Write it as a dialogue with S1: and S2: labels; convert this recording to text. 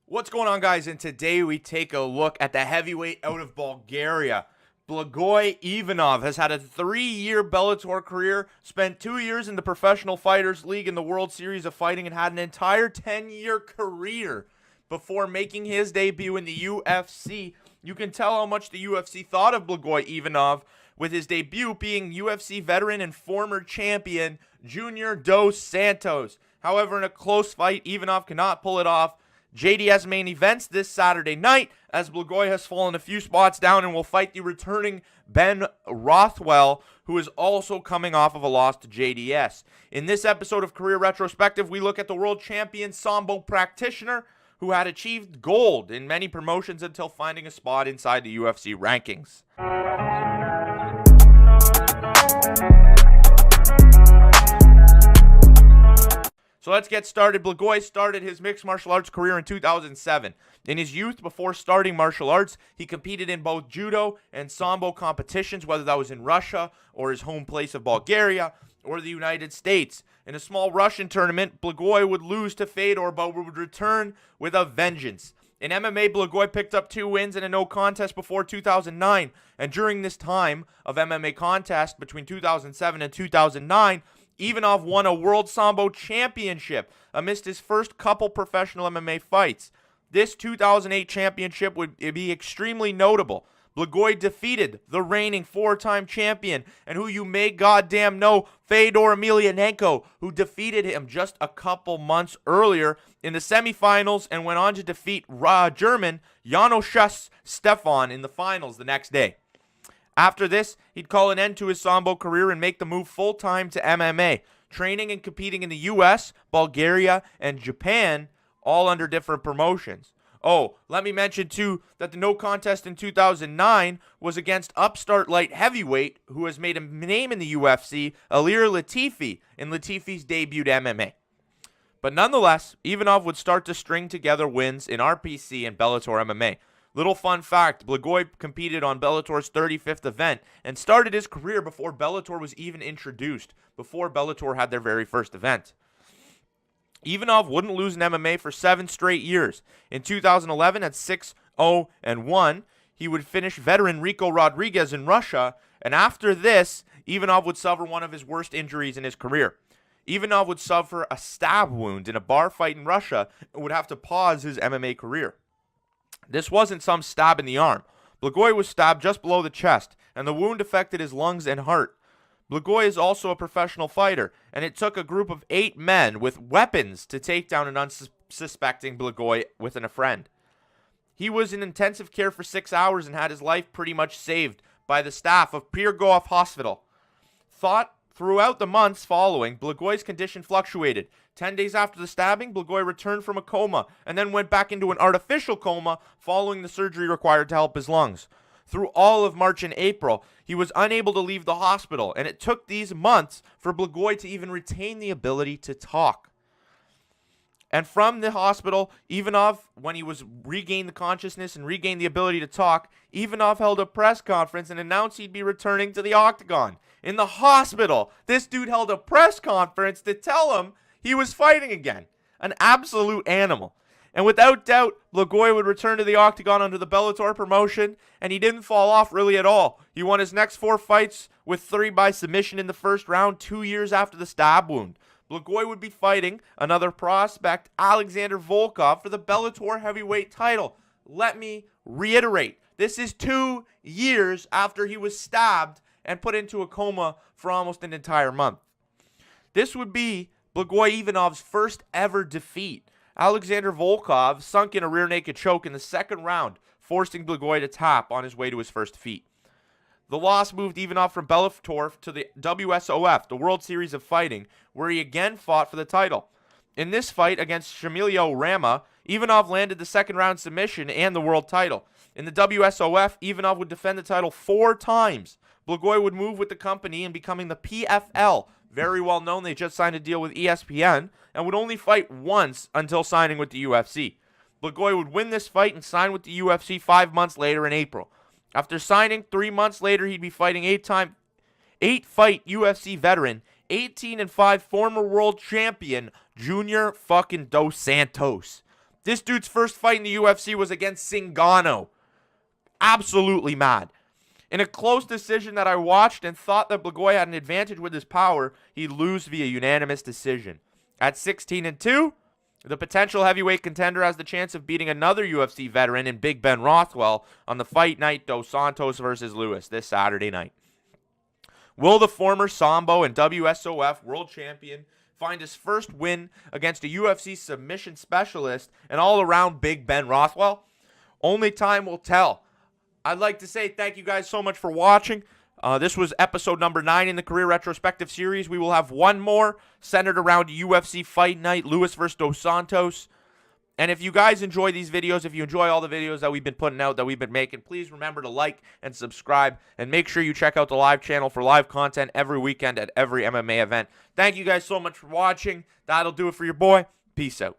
S1: What's going on, guys? And today we take a look at the heavyweight out of Bulgaria. BLAGOY IVANOV has had a 3-year Bellator career, spent 2 years in the Professional Fighters League in the World Series of Fighting, and had an entire 10-year career before making his debut in the UFC. You can tell how much the UFC thought of BLAGOY IVANOV with his debut being UFC veteran and former champion Junior Dos Santos. However, in a close fight, Ivanov cannot pull it off. JDS main events this Saturday night as BLAGOY has fallen a few spots down and will fight the returning Ben Rothwell, who is also coming off of a loss to JDS. In this episode of Career Retrospective, we look at the world champion Sambo practitioner who had achieved gold in many promotions until finding a spot inside the UFC rankings. So let's get started. BLAGOY started his mixed martial arts career in 2007. In his youth, before starting martial arts, he competed in both judo and sambo competitions, whether that was in Russia or his home place of Bulgaria or the United States. In a small Russian tournament, BLAGOY would lose to Fedor, but would return with a vengeance. In MMA, BLAGOY picked up 2 wins and a no contest before 2009. And during this time of MMA contest between 2007 and 2009, Ivanov won a World Sambo Championship amidst his first couple professional MMA fights. This 2008 championship would be extremely notable. BLAGOY defeated the reigning 4-time champion, and who you may goddamn know, Fedor Emelianenko, who defeated him just a couple months earlier in the semifinals and went on to defeat German Janos Stefan in the finals the next day. After this, he'd call an end to his Sambo career and make the move full-time to MMA, training and competing in the US, Bulgaria, and Japan, all under different promotions. Oh, let me mention, too, that the no contest in 2009 was against upstart light heavyweight, who has made a name in the UFC, Ilir Latifi, in Latifi's debut to MMA. But nonetheless, Ivanov would start to string together wins in RPC and Bellator MMA. Little fun fact, BLAGOY competed on Bellator's 35th event and started his career before Bellator was even introduced, before Bellator had their very first event. Ivanov wouldn't lose in MMA for 7 straight years. In 2011, at 6-0-1, he would finish veteran Rico Rodriguez in Russia, and after this, Ivanov would suffer one of his worst injuries in his career. Ivanov would suffer a stab wound in a bar fight in Russia and would have to pause his MMA career. This wasn't some stab in the arm. BLAGOY was stabbed just below the chest, and the wound affected his lungs and heart. BLAGOY is also a professional fighter, and it took a group of 8 men with weapons to take down an unsuspecting BLAGOY within a friend. He was in intensive care for 6 hours and had his life pretty much saved by the staff of Pirogov Hospital. Throughout the months following, BLAGOY's condition fluctuated. 10 days after the stabbing, BLAGOY returned from a coma and then went back into an artificial coma following the surgery required to help his lungs. Through all of March and April, he was unable to leave the hospital, and it took these months for BLAGOY to even retain the ability to talk. And from the hospital, Ivanov, when he was regained the consciousness and regained the ability to talk, Ivanov held a press conference and announced he'd be returning to the octagon. In the hospital, this dude held a press conference to tell him he was fighting again. An absolute animal. And without doubt, BLAGOY would return to the octagon under the Bellator promotion, and he didn't fall off really at all. He won his next 4 fights with 3 by submission in the first round 2 years after the stab wound. BLAGOY would be fighting another prospect, Alexander Volkov, for the Bellator heavyweight title. Let me reiterate, this is 2 years after he was stabbed and put into a coma for almost an entire month. This would be BLAGOY Ivanov's first ever defeat. Alexander Volkov sunk in a rear naked choke in the second round, forcing BLAGOY to tap on his way to his first defeat. The loss moved Ivanov from Bellator to the WSOF, the World Series of Fighting, where he again fought for the title. In this fight against Shamilio Rama, Ivanov landed the second round submission and the world title. In the WSOF, Ivanov would defend the title 4 times. BLAGOY would move with the company and becoming the PFL. Very well known, they just signed a deal with ESPN and would only fight once until signing with the UFC. BLAGOY would win this fight and sign with the UFC 5 months later in April. After signing, 3 months later, he'd be fighting 8-fight UFC veteran, 18-5 former world champion, Junior fucking Dos Santos. This dude's first fight in the UFC was against Ngannou. Absolutely mad. In a close decision that I watched and thought that Blagoy had an advantage with his power, he lose via unanimous decision. At 16-2, the potential heavyweight contender has the chance of beating another UFC veteran in Big Ben Rothwell on the fight night Dos Santos versus Lewis this Saturday night. Will the former Sambo and WSOF world champion find his first win against a UFC submission specialist and all-around Big Ben Rothwell? Only time will tell. I'd like to say thank you guys so much for watching. This was episode number 9 in the Career Retrospective series. We will have one more centered around UFC Fight Night, Lewis versus Dos Santos. And if you guys enjoy these videos, if you enjoy all the videos that we've been putting out, that we've been making, please remember to like and subscribe. And make sure you check out the live channel for live content every weekend at every MMA event. Thank you guys so much for watching. That'll do it for your boy. Peace out.